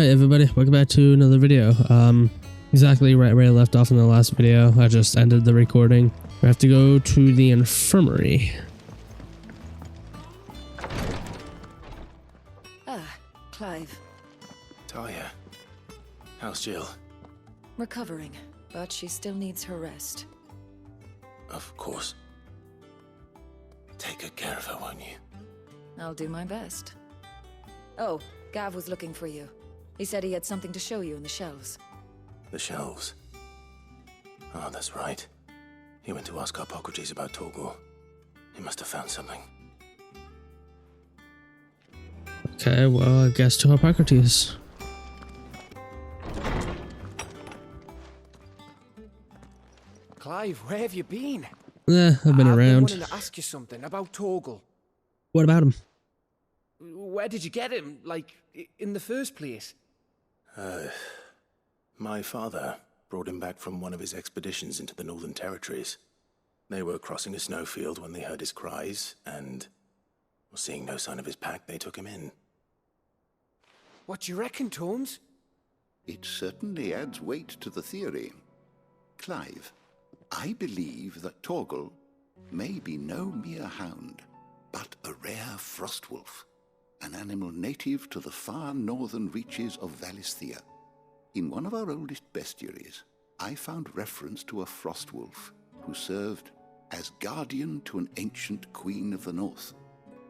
Alright everybody, welcome back to another video. Exactly right where I left off in the last video. I just ended the recording. We have to go to the infirmary. Ah, Clive. Talia, how's Jill? Recovering, but she still needs her rest. Of course. Take good care of her, won't you? I'll do my best. Oh, Gav was looking for you. He said he had something to show you in the shelves. The shelves. Oh, that's right. He went to ask Hippocrates about Torgal. He must have found something. Okay, well, I guess to Hippocrates. Clive, where have you been? I've been around. I've been wanting to ask you something about Torgal. What about him? Where did you get him, like, in the first place? My father brought him back from one of his expeditions into the Northern Territories. They were crossing a snowfield when they heard his cries, and, seeing no sign of his pack, they took him in. What do you reckon, Tomes? It certainly adds weight to the theory. Clive, I believe that Torgal may be no mere hound, but a rare frostwolf, an animal native to the far northern reaches of Valisthea. In one of our oldest bestiaries, I found reference to a frostwolf who served as guardian to an ancient queen of the north.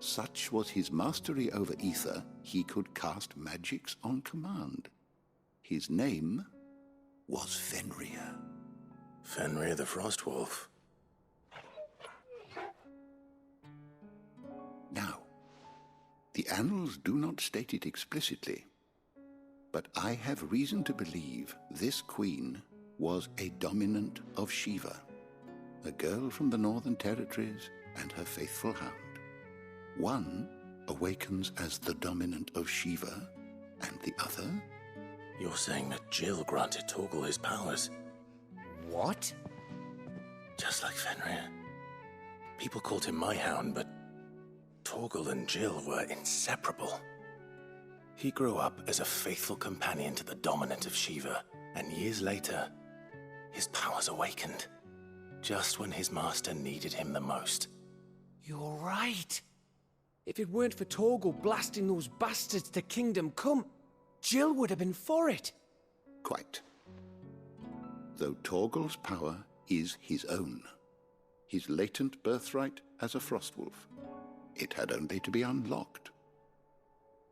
Such was his mastery over ether, he could cast magics on command. His name was Fenrir. Fenrir the Frostwolf. Now, the annals do not state it explicitly, but I have reason to believe this queen was a dominant of Shiva, a girl from the Northern Territories and her faithful hound. One awakens as the dominant of Shiva, and the other? You're saying that Jill granted Torgal his powers? What? Just like Fenrir. People called him my hound, but Torgal and Jill were inseparable. He grew up as a faithful companion to the dominant of Shiva, and years later, his powers awakened, just when his master needed him the most. You're right. If it weren't for Torgal blasting those bastards to Kingdom Come, Jill would have been for it. Quite. Though Torgal's power is his own, his latent birthright as a frostwolf, it had only to be unlocked.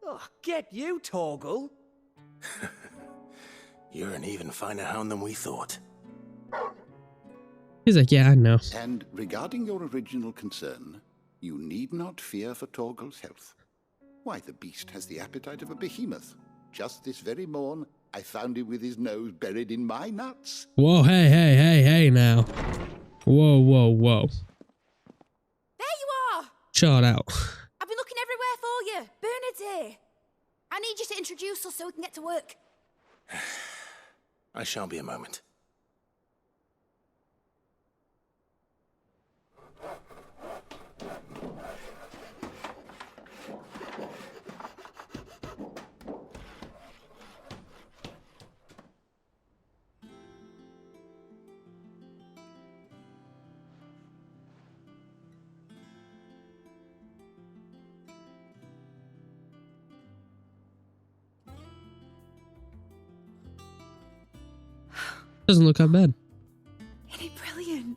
Oh, get you, Torgal. You're an even finer hound than we thought. He's like, yeah, I know. And regarding your original concern, you need not fear for Torgal's health. Why, the beast has the appetite of a behemoth. Just this very morn, I found him with his nose buried in my nuts. Whoa, hey now. Whoa. There you are! Shut out. I've been looking everywhere for you. Bernard's here. I need you to introduce us so we can get to work. I shall be a moment. Doesn't look that bad. Isn't it brilliant?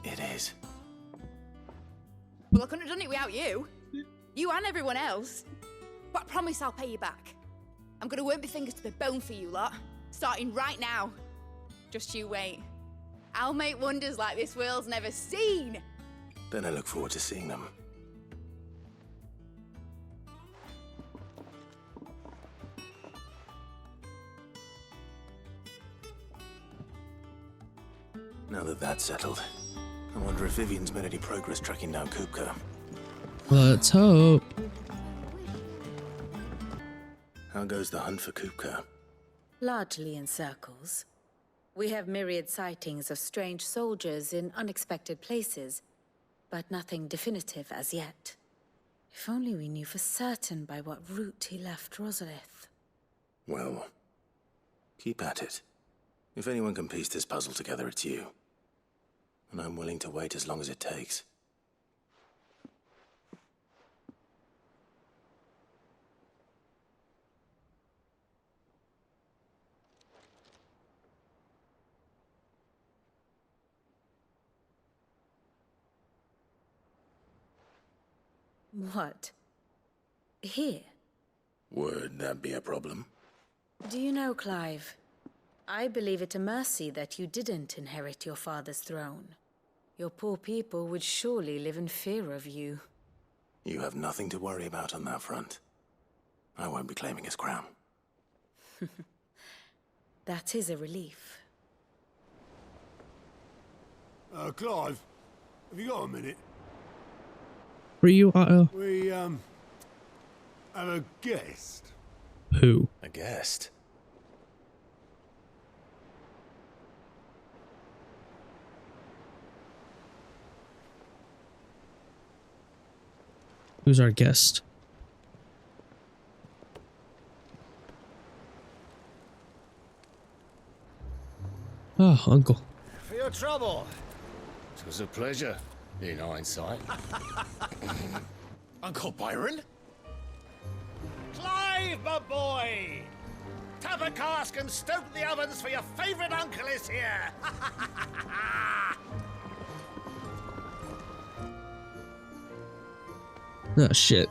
It is. Well, I couldn't have done it without you. You and everyone else. But I promise I'll pay you back. I'm gonna work my fingers to the bone for you lot. Starting right now. Just you wait. I'll make wonders like this world's never seen. Then I look forward to seeing them. Now that that's settled, I wonder if Vivian's made any progress tracking down Kupka. Let's hope. How goes the hunt for Kupka? Largely in circles. We have myriad sightings of strange soldiers in unexpected places, but nothing definitive as yet. If only we knew for certain by what route he left Rosalith. Well, keep at it. If anyone can piece this puzzle together, it's you. And I'm willing to wait as long as it takes. What? Here? Would that be a problem? Do you know, Clive, I believe it a mercy that you didn't inherit your father's throne. Your poor people would surely live in fear of you. You have nothing to worry about on that front. I won't be claiming his crown. That is a relief. Clive, have you got a minute? For you, Otto? We, have a guest. Who? A guest? Who's our guest? Oh, uncle. For your trouble. It was a pleasure, in hindsight. Uncle Byron? Clive, my boy! Tap a cask and stoke the ovens, for your favourite uncle is here! Oh, shit.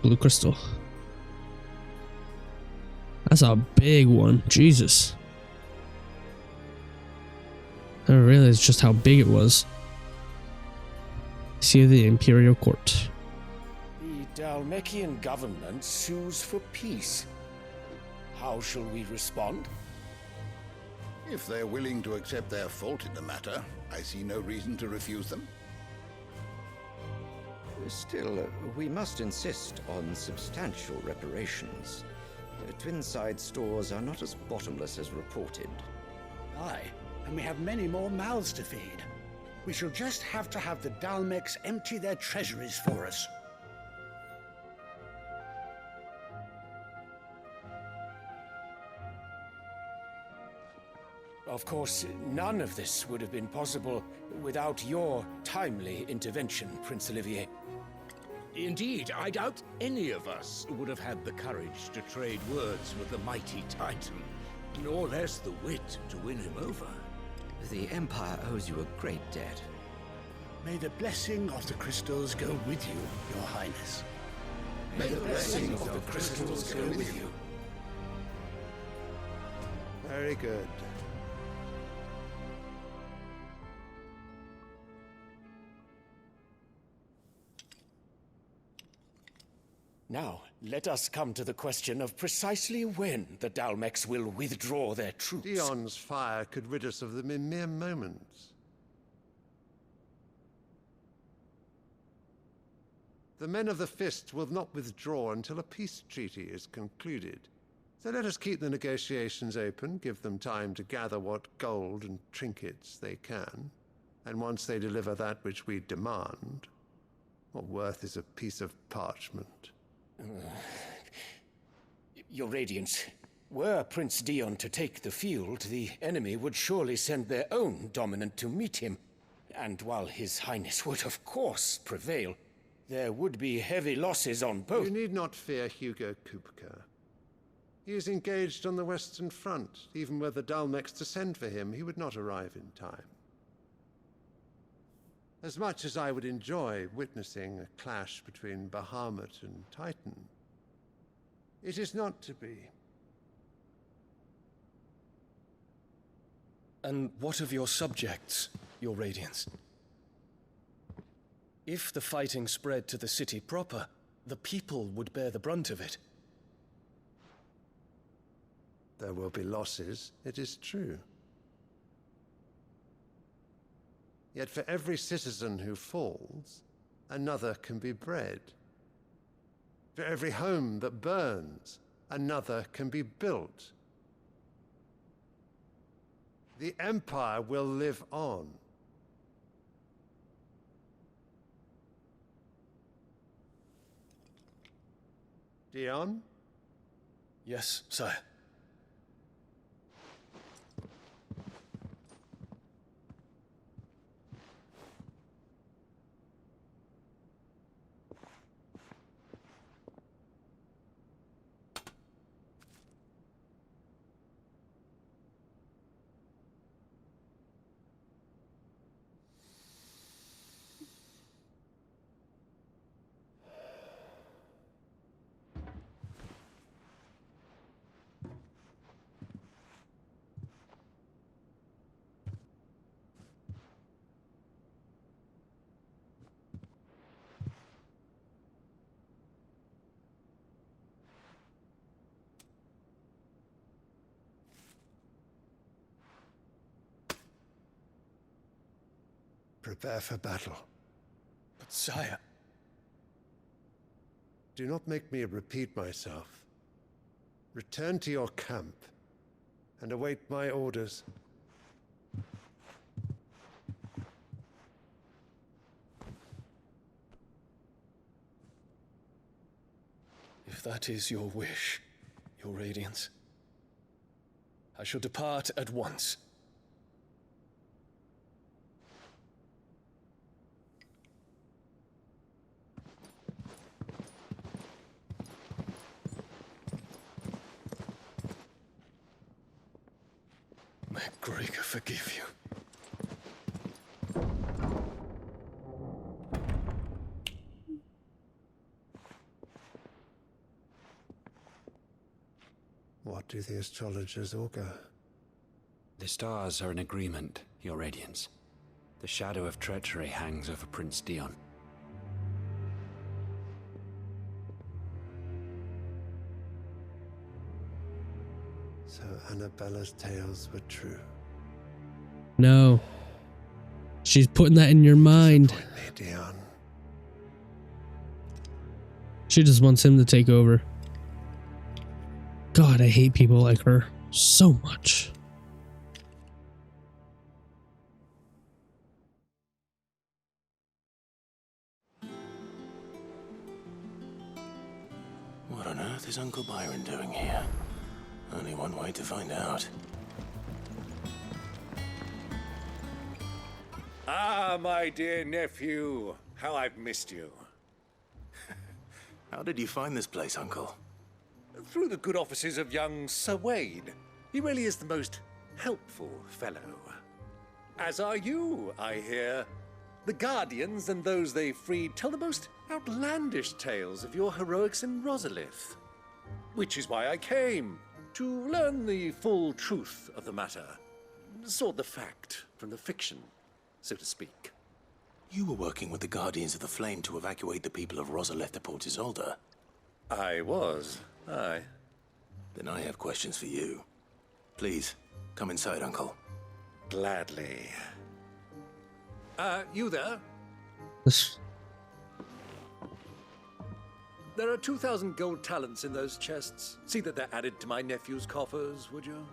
Blue crystal. That's a big one. Jesus. I didn't realize just how big it was. See the Imperial Court. The Dalmekian government sues for peace. How shall we respond? If they're willing to accept their fault in the matter, I see no reason to refuse them. Still, we must insist on substantial reparations. Twinside stores are not as bottomless as reported. Aye, and we have many more mouths to feed. We shall just have to have the Dalmecs empty their treasuries for us. Of course, none of this would have been possible without your timely intervention, Prince Olivier. Indeed, I doubt any of us would have had the courage to trade words with the mighty Titan, nor less the wit to win him over. The Empire owes you a great debt. May the blessing of the crystals go with you, Your Highness. May the blessing of the crystals go with you. Very good. Now, let us come to the question of precisely when the Dalmecs will withdraw their troops. Dion's fire could rid us of them in mere moments. The men of the Fist will not withdraw until a peace treaty is concluded. So let us keep the negotiations open, give them time to gather what gold and trinkets they can, and once they deliver that which we demand, what worth is a piece of parchment? Your Radiance, were Prince Dion to take the field, the enemy would surely send their own dominant to meet him. And while His Highness would of course prevail, there would be heavy losses on both. You need not fear Hugo Kupka. He is engaged on the Western Front. Even were the Dalmecs to send for him, he would not arrive in time. As much as I would enjoy witnessing a clash between Bahamut and Titan, it is not to be. And what of your subjects, Your Radiance? If the fighting spread to the city proper, the people would bear the brunt of it. There will be losses, it is true. Yet for every citizen who falls, another can be bred. For every home that burns, another can be built. The Empire will live on. Dion? Yes, sire. Prepare for battle. But sire... Do not make me repeat myself. Return to your camp and await my orders. If that is your wish, your Radiance, I shall depart at once. May Gregor forgive you. What do the astrologers augur? The stars are in agreement, Your Radiance. The shadow of treachery hangs over Prince Dion. So Annabella's tales were true. No. She's putting that in your mind. Disappoint me, Dion. She just wants him to take over. God, I hate people like her so much. What on earth is Uncle Byron doing here? Only one way to find out. Ah, my dear nephew. How I've missed you. How did you find this place, Uncle? Through the good offices of young Sir Wade. He really is the most helpful fellow. As are you, I hear. The Guardians and those they freed tell the most outlandish tales of your heroics in Rosalith. Which is why I came, to learn the full truth of the matter. Sort the fact from the fiction, so to speak. You were working with the Guardians of the Flame to evacuate the people of Rosalith to Port Isolde. I was, aye. Then I have questions for you. Please, come inside, Uncle. Gladly. You there? There are 2,000 gold talents in those chests. See that they're added to my nephew's coffers, would you?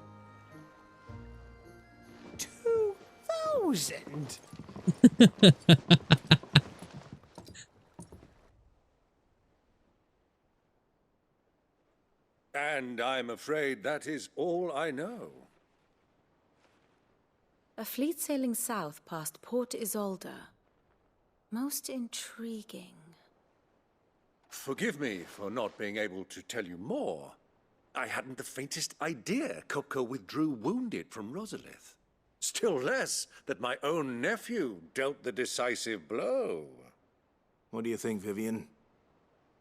2,000? And I'm afraid that is all I know. A fleet sailing south past Port Isolde. Most intriguing. Forgive me for not being able to tell you more. I hadn't the faintest idea Kupka withdrew wounded from Rosalith. Still less that my own nephew dealt the decisive blow. What do you think, Vivian?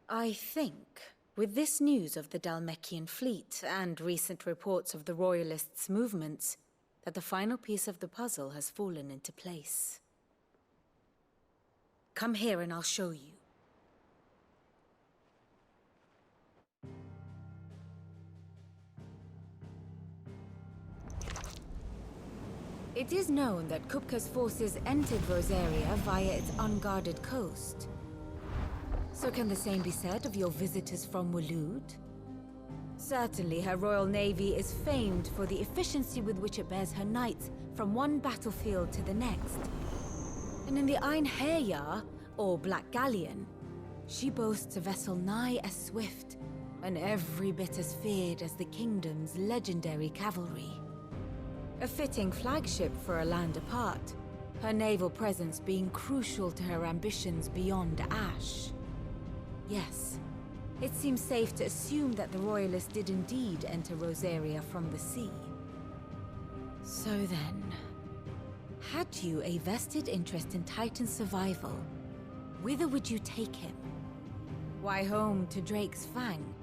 I think, with this news of the Dhalmekian fleet and recent reports of the Royalists' movements, that the final piece of the puzzle has fallen into place. Come here and I'll show you. It is known that Kupka's forces entered Rosaria via its unguarded coast. So can the same be said of your visitors from Waloed? Certainly her Royal Navy is famed for the efficiency with which it bears her knights from one battlefield to the next. And in the Einherjar, or Black Galleon, she boasts a vessel nigh as swift, and every bit as feared as the kingdom's legendary cavalry. A fitting flagship for a land apart, her naval presence being crucial to her ambitions beyond Ash. Yes, it seems safe to assume that the Royalists did indeed enter Rosaria from the sea. So then, had you a vested interest in Titan's survival, whither would you take him? Why, home to Drake's Fang,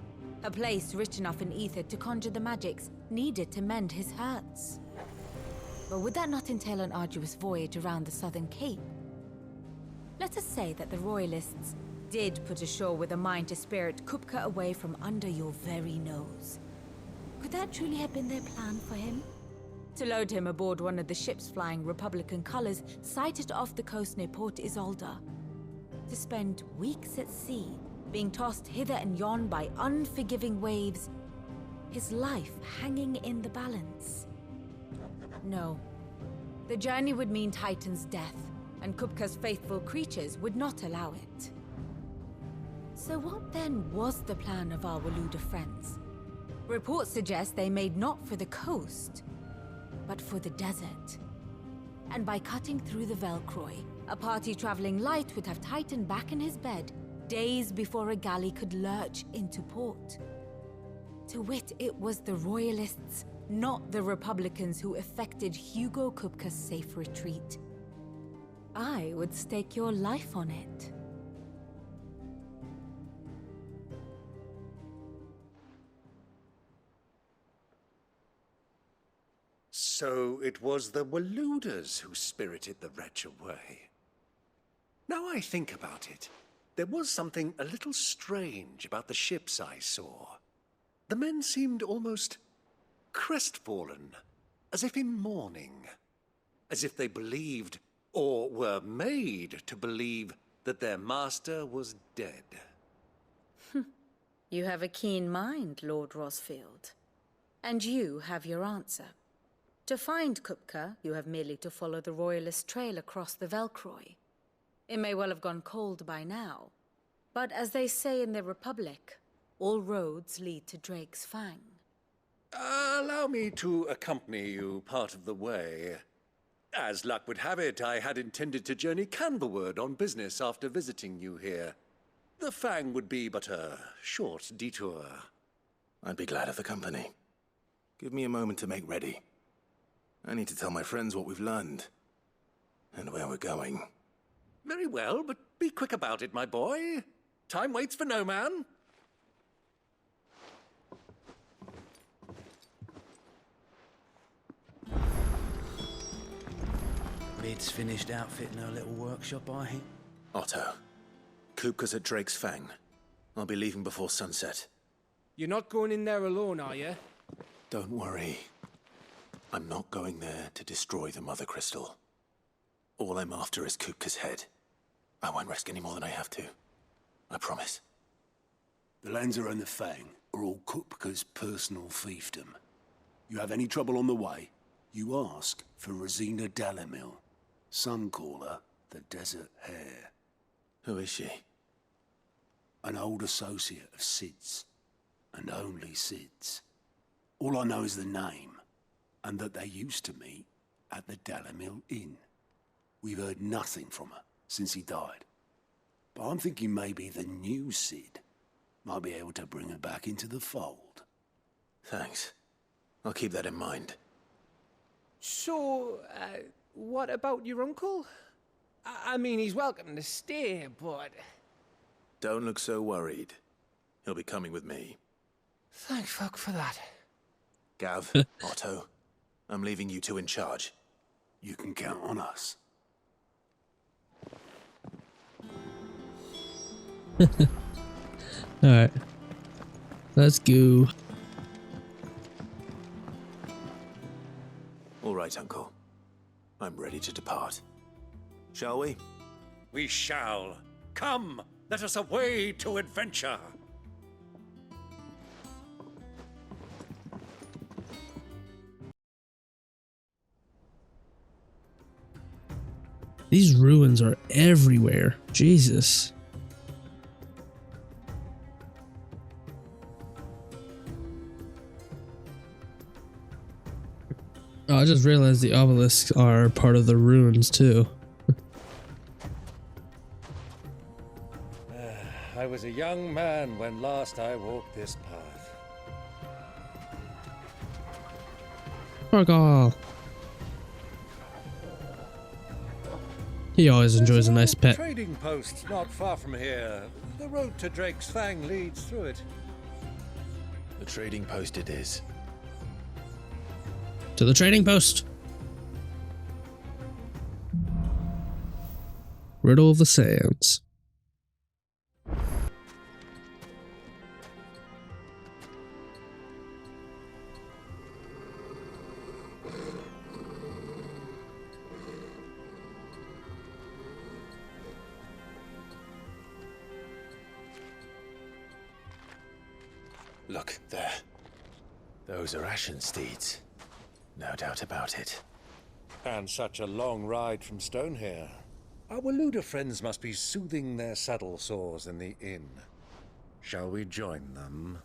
a place rich enough in ether to conjure the magics needed to mend his hurts. But would that not entail an arduous voyage around the southern cape? Let us say that the Royalists did put ashore with a mind to spirit Kupka away from under your very nose. Could that truly have been their plan for him? To load him aboard one of the ships flying Republican colors sighted off the coast near Port Isolde. To spend weeks at sea, being tossed hither and yon by unforgiving waves, his life hanging in the balance. No. The journey would mean Titan's death, and Kupka's faithful creatures would not allow it. So what then was the plan of our Waluda friends? Reports suggest they made not for the coast, but for the desert. And by cutting through the Velcroy, a party traveling light would have Titan back in his bed days before a galley could lurch into port. To wit, it was the Royalists, not the Republicans, who effected Hugo Kupka's safe retreat. I would stake your life on it. So it was the Waludas who spirited the wretch away. Now I think about it, there was something a little strange about the ships I saw. The men seemed almost crestfallen, as if in mourning, as if they believed, or were made to believe, that their master was dead. You have a keen mind, Lord Rosfield. And you have your answer. To find Kupka, you have merely to follow the Royalist trail across the Velcroy. It may well have gone cold by now, but as they say in the Republic, all roads lead to Drake's Fang. Allow me to accompany you part of the way. As luck would have it, I had intended to journey Canberward on business after visiting you here. The Fang would be but a short detour. I'd be glad of the company. Give me a moment to make ready. I need to tell my friends what we've learned, and where we're going. Very well, but be quick about it, my boy. Time waits for no man. Bid's finished outfitting her little workshop, I think. Otto, Kupka's at Drake's Fang. I'll be leaving before sunset. You're not going in there alone, are you? Don't worry. I'm not going there to destroy the Mother Crystal. All I'm after is Kupka's head. I won't risk any more than I have to. I promise. The Lancer and the Fang are all Kupka's personal fiefdom. You have any trouble on the way, you ask for Rosina Dalamil. Some call her the Desert Hare. Who is she? An old associate of Sid's, and only Sid's. All I know is the name, and that they used to meet at the Dalamil Inn. We've heard nothing from her since he died. But I'm thinking maybe the new Sid might be able to bring her back into the fold. Thanks. I'll keep that in mind. So, what about your uncle? I mean, he's welcome to stay, but... Don't look so worried. He'll be coming with me. Thank fuck for that. Gav, Otto, I'm leaving you two in charge. You can count on us. Alright. Let's go. All right, Uncle. I'm ready to depart. Shall we? We shall. Come, let us away to adventure. These ruins are everywhere. Jesus. I just realized the obelisks are part of the ruins too. I was a young man when last I walked this path. Torgal. He always enjoys a nice pet. Trading post not far from here. The road to Drake's Fang leads through it. The trading post it is. To the trading post. Riddle of the Sands. Look, there. Those are Ashen steeds. No doubt about it. And such a long ride from Stonehair. Our Waluda friends must be soothing their saddle sores in the inn. Shall we join them?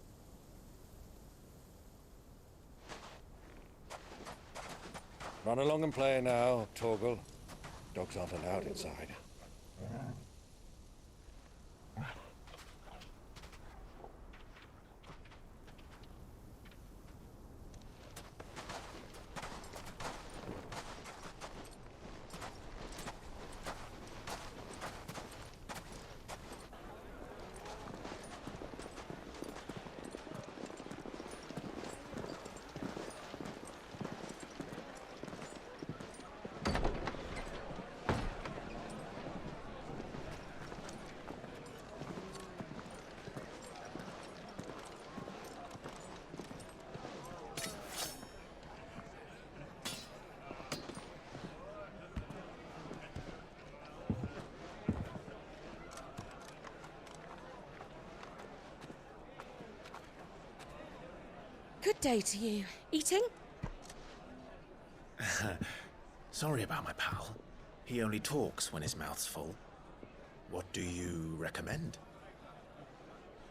Run along and play now, Torgal. Dogs aren't allowed inside. Good day to you. Eating? Sorry about my pal. He only talks when his mouth's full. What do you recommend?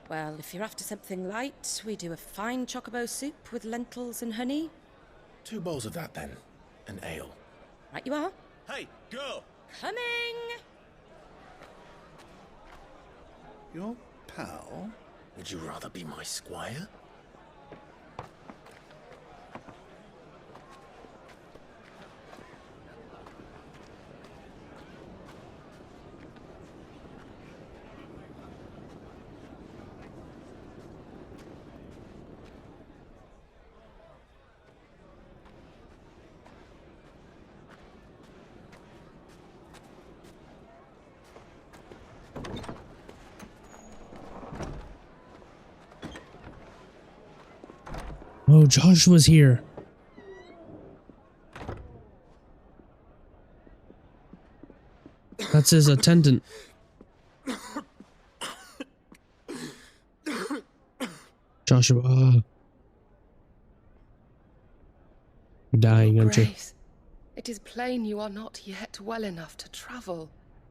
Well, if you're after something light, we do a fine chocobo soup with lentils and honey. 2 bowls of that then. An ale. Right you are. Hey, girl! Coming! Your pal? Would you rather be my squire? Oh, Joshua's here. That's his attendant. Joshua. You're dying, aren't you? Grace, it is plain you are not yet well enough to travel.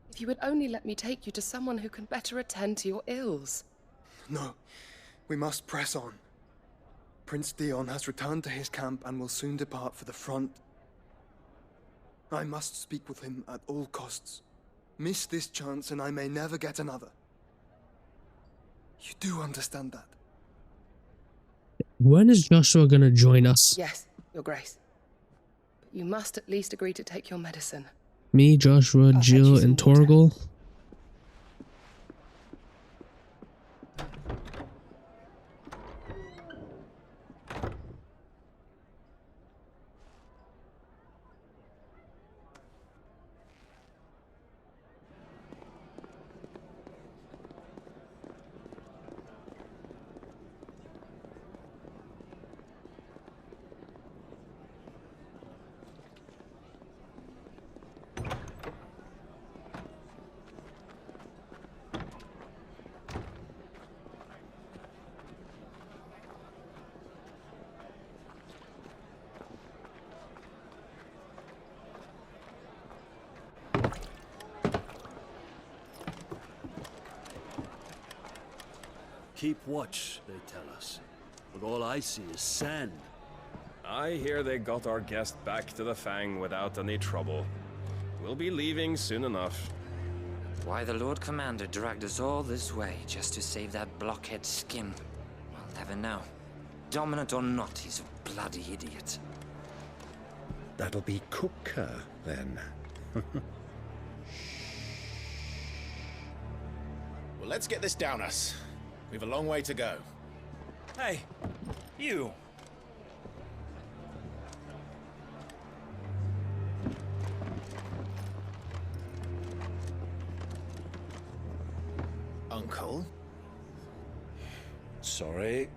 If you would only let me take you to someone who can better attend to your ills. No, we must press on. Prince Dion has returned to his camp and will soon depart for the front. I must speak with him at all costs. Miss this chance and I may never get another. You do understand that? When is Joshua gonna join us? Yes, Your Grace. But you must at least agree to take your medicine. Me, Joshua, Jill, and Torgal? Keep watch, they tell us. But all I see is sand. I hear they got our guest back to the Fang without any trouble. We'll be leaving soon enough. Why the Lord Commander dragged us all this way just to save that blockhead skin, we'll never know. Dominant or not, he's a bloody idiot. That'll be Cooker, then. Well, let's get this down us. We've a long way to go. Hey, you! Uncle? Sorry.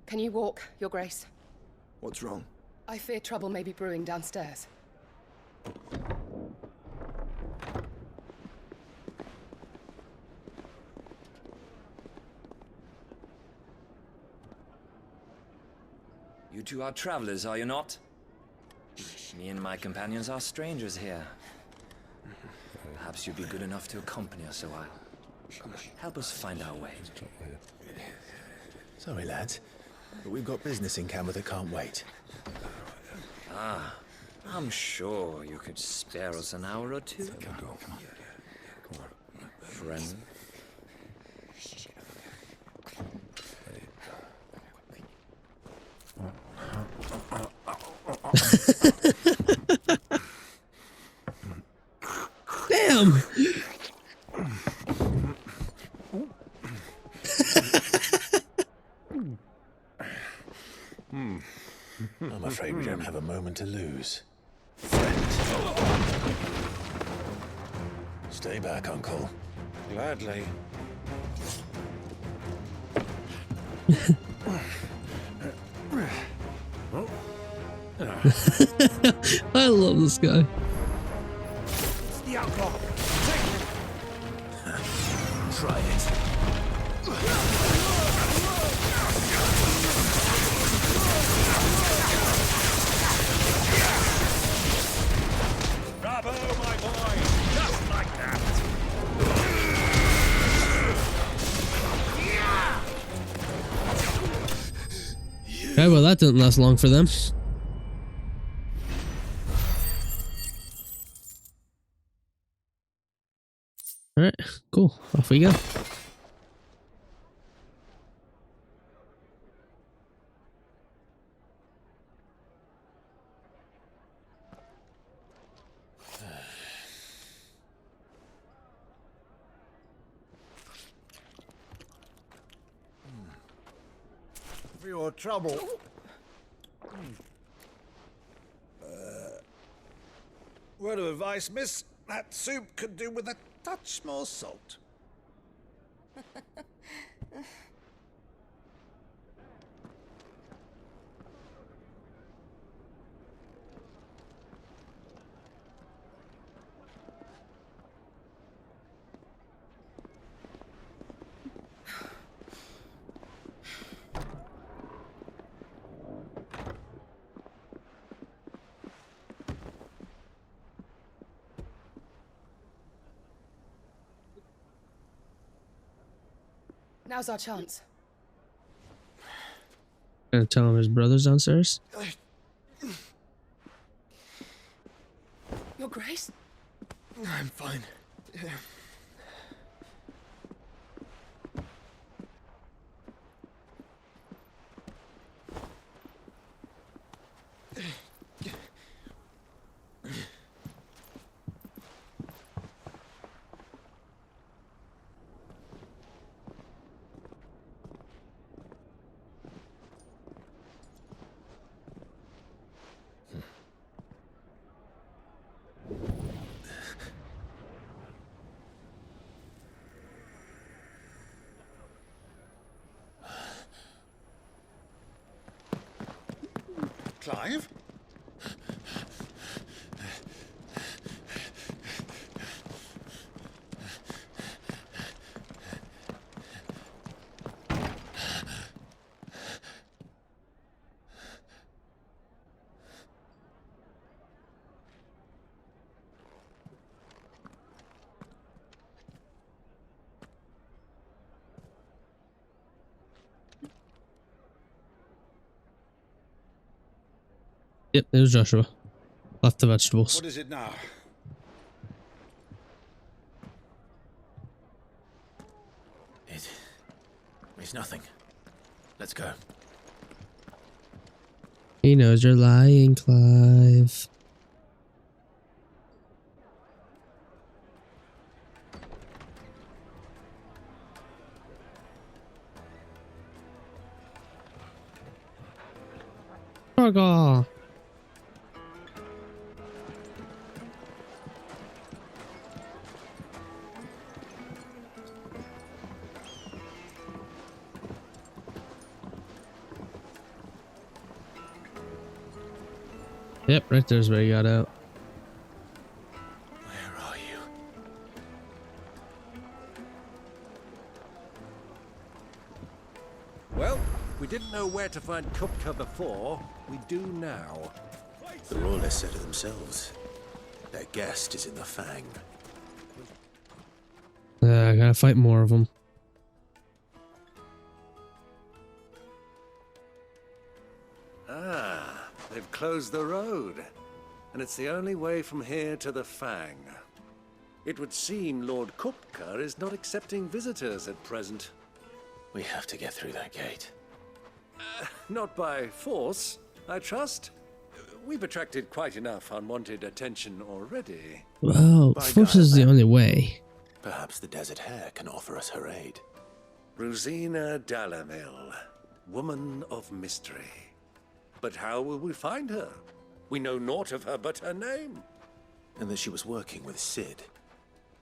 Can you walk, Your Grace? What's wrong? I fear trouble may be brewing downstairs. You two are travelers, are you not? Me and my companions are strangers here. Perhaps you'd be good enough to accompany us a while. Help us find our way. Sorry, lads, but we've got business in camera that can't wait. Ah, I'm sure you could spare us an hour or two. Come on. Friend. Damn! I'm afraid we don't have a moment to lose. Stay back, Uncle. Gladly. I love this guy. It's the outlaw. Try it. Bravo, my boy! Just like that! Okay, well that didn't last long for them. Alright, cool. Off we go. For your trouble. Word of advice, miss. That soup could do with a touch more salt. Now's our chance. Gonna tell him his brother's downstairs. Your Grace? I'm fine. Clive? Yep, it was Joshua. Left the vegetables. What is it now? It's nothing. Let's go. He knows you're lying, Clive. Torgal. Yep, right there's where he got out. Where are you? Well, we didn't know where to find Kupka before. We do now. The Royalists said it themselves. Their guest is in the Fang. I gotta fight more of them. Ah, they've closed the road. And it's the only way from here to the Fang. It would seem Lord Kupka is not accepting visitors at present. We have to get through that gate. Not by force, I trust. We've attracted quite enough unwanted attention already. Well, force is the only way. Perhaps the Desert Hare can offer us her aid. Rosina Dalamil, woman of mystery. But how will we find her? We know naught of her but her name. And that she was working with Sid.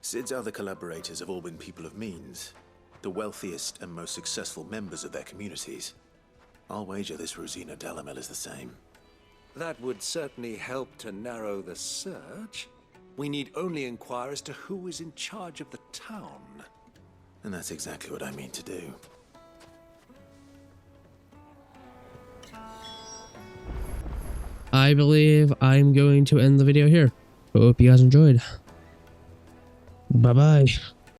Sid's other collaborators have all been people of means, the wealthiest and most successful members of their communities. I'll wager this Rosina Dalamil is the same. That would certainly help to narrow the search. We need only inquire as to who is in charge of the town. And that's exactly what I mean to do. I believe I'm going to end the video here. Hope you guys enjoyed. Bye-bye.